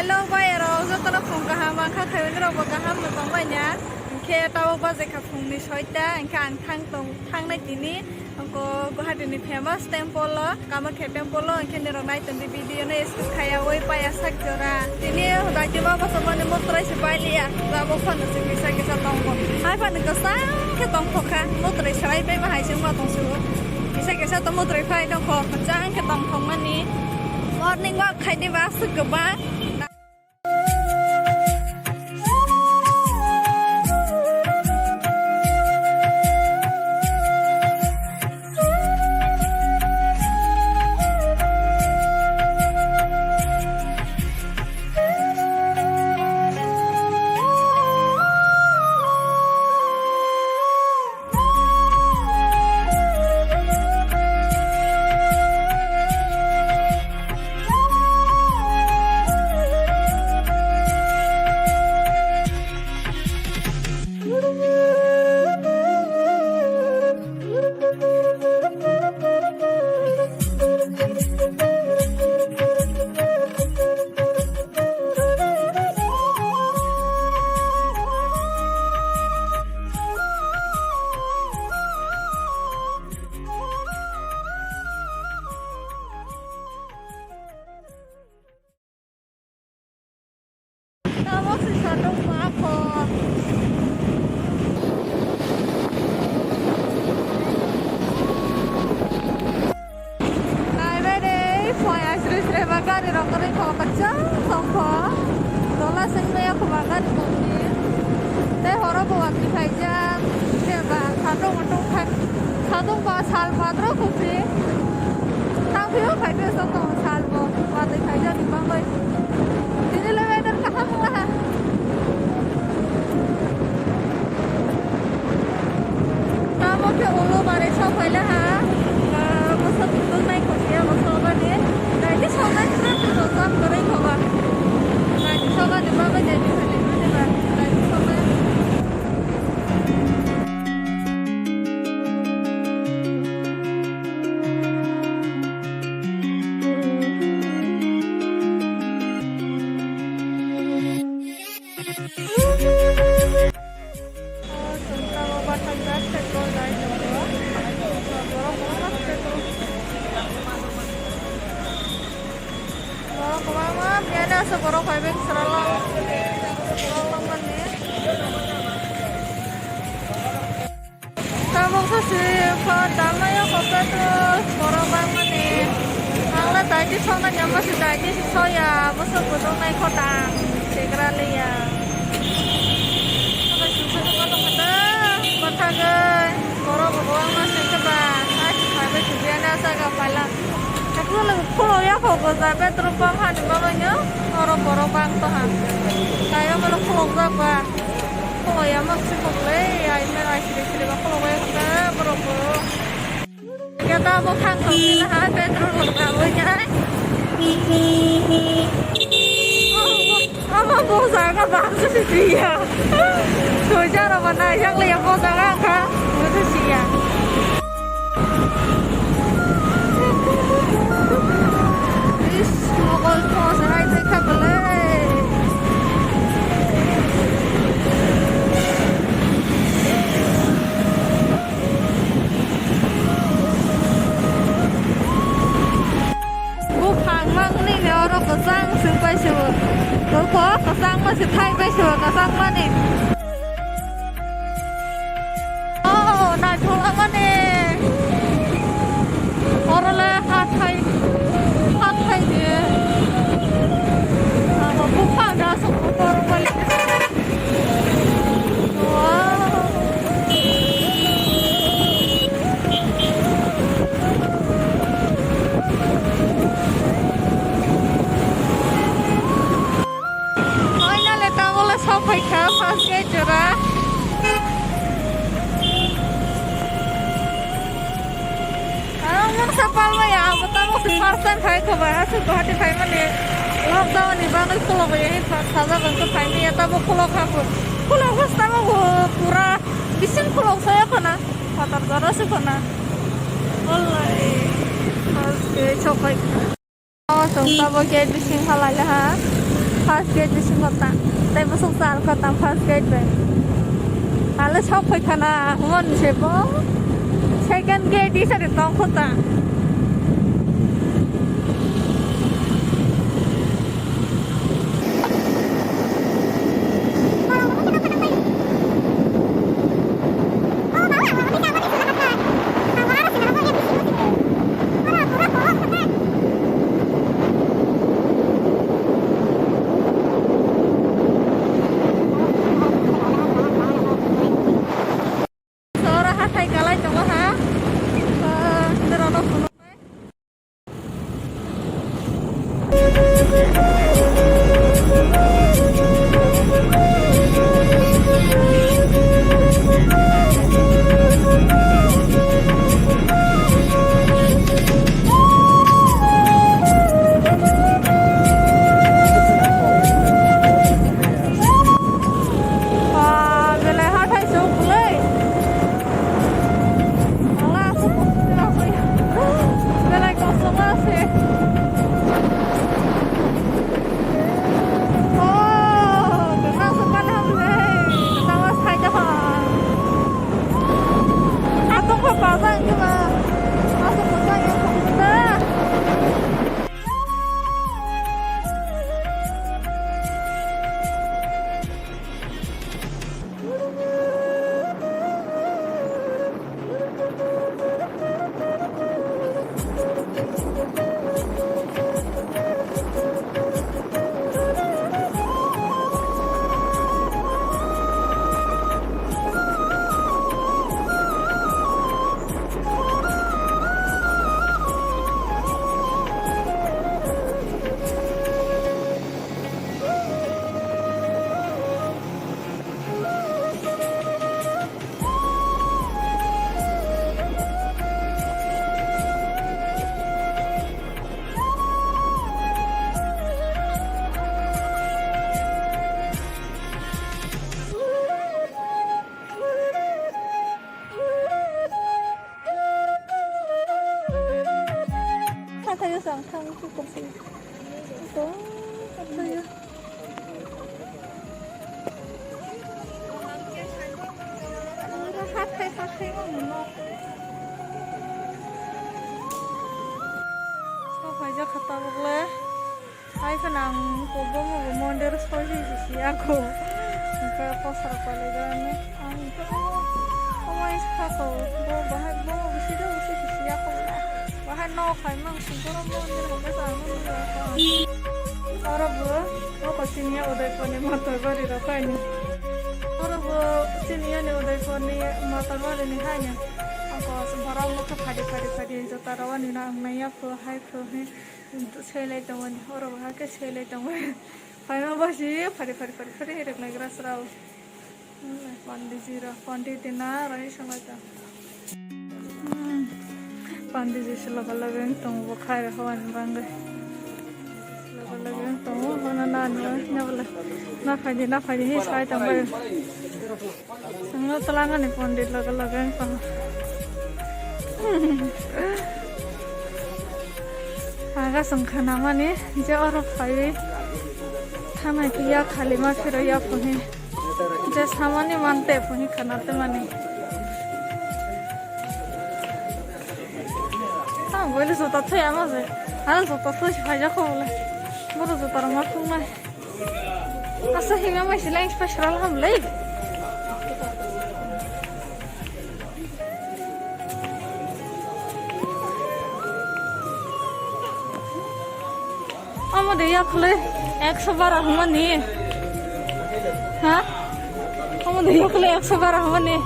Hello bayaro jotoro phone kaham angkha khaibani rok bo kaham tongbai na angkhe tao baje kha phungni 6ta angkhe ang thangnai tini angko Guwahati ni famous temple Kamakya temple angkhe nirok naitoni video no skip khaya oi paya sakjora tini dati ba basomani motrai se bailia jabo phano se kisa kisa tongbo hai phano kasa khe tongkha motrai sarai bai ma haising ma tongsu kisa kisa to motrai phai tongkho jang khe tongthongmani morning walk khaini ba sugba Bagari rokeri ko kacang songko dola sengmaya ko bagari ko ni te horo ko wati khaijang te ba sadong ba sal padro ko si tang phio khaite so to sal bo wati khaijang ni bang bai tini le weather ka ham la ta mo ke olo bare so phaila ha mo sa tu nai ko sia mo so ba ni Jadi sobat kita tetap kering kok. Nah, sobat di bawah jadi tadi mana Nah, sobat. Oh, sumpah mau pasang gas tekol dari jauh. Kemana biada seporo vibing seralang mani tabung sesi padama ya kopi terus seporo bang mani angla tadi sama nyama si tadi si soya besok budong naik kotang segera liya apa susah tuh kalau kata bertagai seporo bawang masih coba nasi vibing sebiana saya pala Aku lagi pulau ya fokus sampai terumpam han bawahnya orang-orang bang tuhan. Kayak malu pulau berapa? Pulau ya masih pulau ya ini istri-istri pulau ya kita berapa? Kita mau kantong ini lah, petrol berapa nya? Apa bosan kan bangsa sih ya? Soalnya orang mana yang lihat bosan kan? Itu sih ya. Mokol ko saray sa kabale. Bukhang mang ni oro kasang sumpai siwa. Ko kasang masih thai pai siwa kasang mani. Oh, na thola mani. Orale hat thai dia apa buka dah sepuluh balik wow Aina leta boleh sampai ke pasnya cerah Sapal ya, betul mau first-time khai ke bahas Guwahati khai mani lockdown ni bangai kulo ya ini saja kan ke khai ni ya tapi kulo kaku kulo pasti mau pura bisin kulo saya kena kotor terus kena oleh oke coba oh sumpah mau jadi bisin halal ha first gate bising kota. Tapi masuk sal kota first gate be. Lalu shop hoy kana mon sebo. Second gate di sari tong kota. Kata boleh, hai kenang kobo mau mondir soji sih aku, ke pasar paliran, itu omai sako, bo bahan bo bisi sih aku lah, bahan no kai mang singkoro mondir mau kesana nih, orang bo kesini udah koni motor baru rakai nih, orang bo sini ya nih udah koni motor baru nih hanya. Aku sembarang mau ke padi jatarawan ini nang naya pro hai pro he untuk selai teman orang bahkan selai teman final basi padi hidup negara serau pandi tina rai samata pandi jisi laga tong bukai hawan bangga laga tong mana nanya nyabla na padi he sai tambah sangat telangan nih pandi laga tong agak sengkana mana je orang kaya tanah kia kali mah kira ya punya je sama ni mante punya kanate mana boleh suatu tu ya mas ada suatu tu sih aja kau boleh baru suatu orang aku mah asal hingga masih lain spesial ham lagi আমাদের ইয়াখলে 112 হমনি হ্যাঁ আমাদের ইয়াখলে 112 হমনি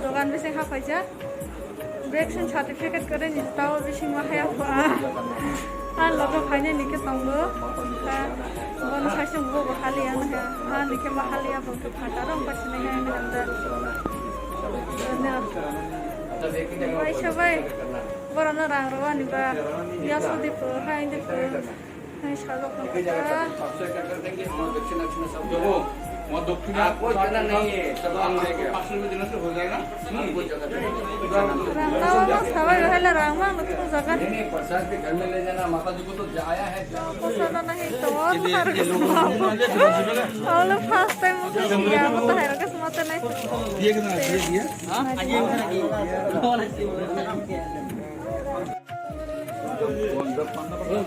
দোকান বেশি খাইছা vaccine certificate করে নিতাও বেশি মাহায়া আর লগে ফাইনে নিকে তঙ্গো বন সাইসং বো বহালিয়া না আর নিকে বহালিয়া বকে ফাটারং পাছনে হে নন্দা বাই সবাই বরনা রাং রওয়ানি বা ইয়াসদি পো হাইন্দি পো হাই সালক না वहाँ दक्षिण कोई जगह नहीं है, सब पार्सल में देने से हो जाएगा। कोई जगह रांगावा सवाई रहले रांगा न तो जगह नहीं, प्रसाद के घर में ले जाना। माता जी को तो आया है। पसंद नहीं तो और फर्स्ट टाइम मुझे या तो है रखा समझते नहीं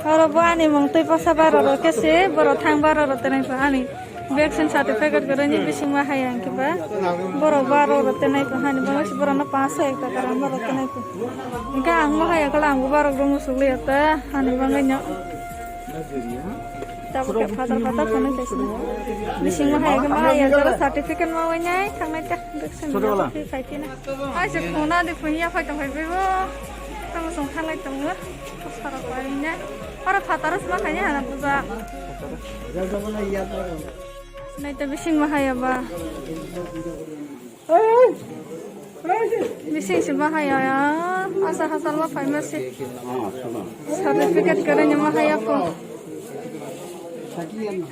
और बानी मंगते पसा बार और कैसे बरो थांग बार और तेरे कहानी वैक्सीन सर्टिफिकेट करेंगे बिसिंग में है यहाँ के बाद बरो बार और तेरे कहानी बंगश बरो ना 500 एक तक कराम बरो तेरे को इनका आंगो है या कला आंगो बार और मुसुली आता हानी बंगन्या तब के फादर खाने कैसे बिसिंग में है कि माँ या जरा सर्टिफिकेट में वही नहीं थांगने का वैक्सीन में फिर फाइटी ना आज कोना दे पुनिया फाइट में भी वो तंग संख्या लाइट तंग सारा पानी ना और father semua kayaknya anak buza नहीं तो बिसिंग में है बा बिसिंग से बाहर आया आशा हासल में फार्मेसी सर्टिफिकेट करेंगे में है आपको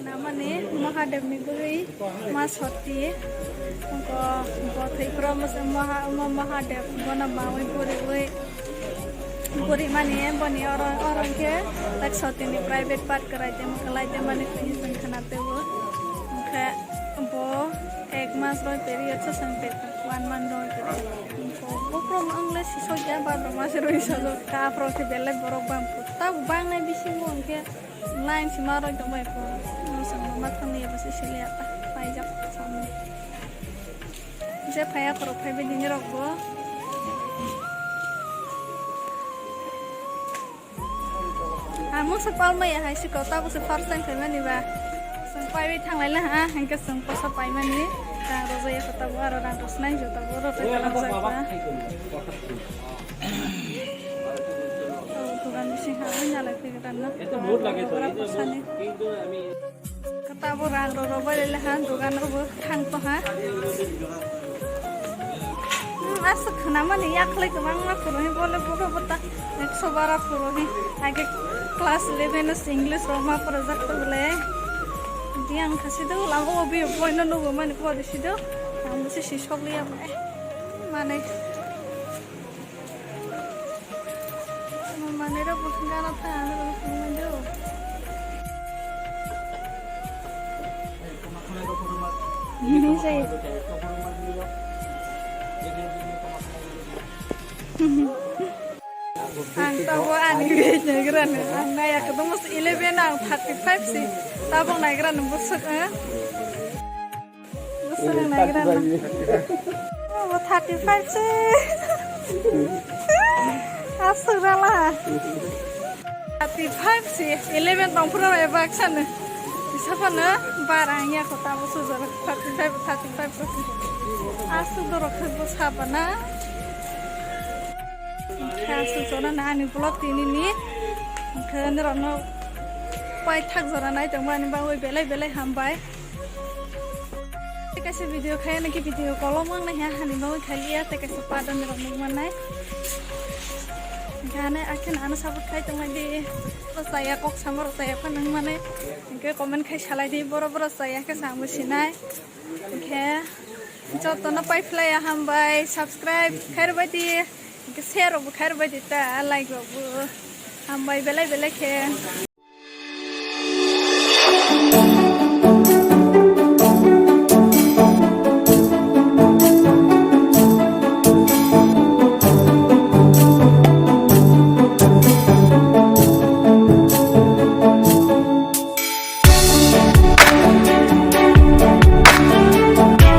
namanya Mahadev Miguri Mas Hoti उनको बहुत ही प्रॉमिस Mahadev बना बावई पूरी माने बनी और उनके तक सोती नहीं प्राइवेट पार्ट कराते मुकलाते माने कहीं संखनाते वो उनके वो 1 मास रोज तेरी अच्छा संपेत 1 month रोज वो प्रॉम इंग्लिश सोचा बात मास रोज सोलो का प्रोसे बेले बरोक बांग तब बांग नहीं बिसिंग वो उनके लाइन सीमा रोज तो मैं को मुझे मत नहीं है बस इसलिए आता पाई जब सामने जे फाया करो फाय भी दिन रखो मुझे sepal mai ya hai siko ta buse first time kai mani ba sang pai bi thang lai la ha hang ka sang posa pai mani ta roza ya kata bu aro rang tosnai jo ta boro ta kala sa ba to gan bi sing ha nya la pe kan na itu बहुत lage to কিন্তু আমি kata bu rang ro ba le ha dogan ro thang to ha asa khana mani yak lai ka mang na puro hi bole puro bata 112 puro hi आगे class 11 में English Roma project तो बोले दिया हम खासी दो लाओ अभी पॉइंट नो वो मैंने को दिसी दो हम से शिशक लिया माने माने रो गाना था हमें दो नहीं सही ang tawa ani nya gran ang naya ketemu 11 ang 35 sih tabang naik gran busuk busuk naik gran oh 35 sih asuralah 35 sih 11 tong pura ya baksan siapa na barangnya kota busuk 35 asu dorok siapa na खासु जोना नानी blog तीनी नी खन रनो पाई थक जरा नाय तंबानी बावै बेलाय बेलाय हामबाय कैसे वीडियो खाय ना कि वीडियो कॉल मंग ना हानि बावै खालिया ते कैसे पादन रनो मननाय गाने आखिन आना साबत खाय तंबादी saya kok samar saya pa nang mane ke comment khai salai di boro saya ke samusinai ke jotona pai play hambai subscribe khair badi share of khair badi ta like of hambai belai belai ke